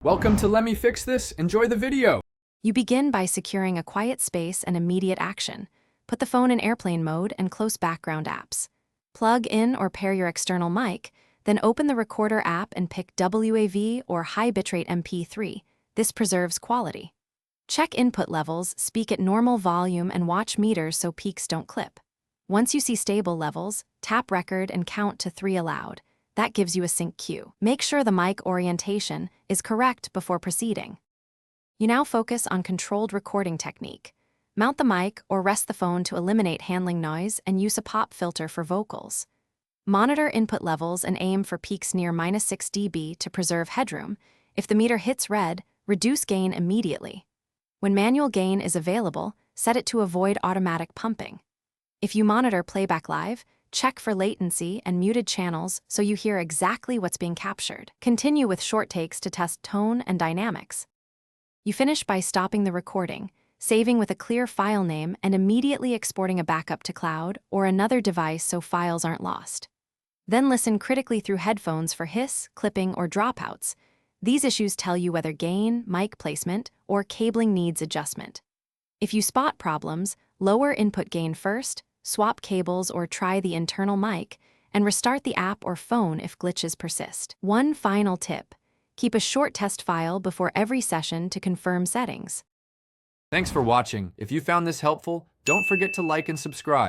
Welcome to Let Me Fix This. Enjoy the video. You begin by securing a quiet space and immediate action. Put the phone in airplane mode and close background apps. Plug in or pair your external mic, then open the recorder app and pick WAV or high bitrate MP3. This preserves quality. Check input levels, speak at normal volume, and watch meters so peaks don't clip. Once you see stable levels, tap record and count to 3 aloud. That gives you a sync cue. Make sure the mic orientation is correct before proceeding. You now focus on controlled recording technique. Mount the mic or rest the phone to eliminate handling noise and use a pop filter for vocals. Monitor input levels and aim for peaks near -6 dB to preserve headroom. If the meter hits red, reduce gain immediately. When manual gain is available, set it to avoid automatic pumping. If you monitor playback live, check for latency and muted channels so you hear exactly what's being captured. Continue with short takes to test tone and dynamics. You finish by stopping the recording, saving with a clear file name, and immediately exporting a backup to cloud or another device so files aren't lost. Then listen critically through headphones for hiss, clipping, or dropouts. These issues tell you whether gain, mic placement, or cabling needs adjustment. If you spot problems, lower input gain first, swap cables or try the internal mic, and restart the app or phone if glitches persist. One final tip: keep a short test file before every session to confirm settings. Thanks for watching. If you found this helpful, don't forget to like and subscribe.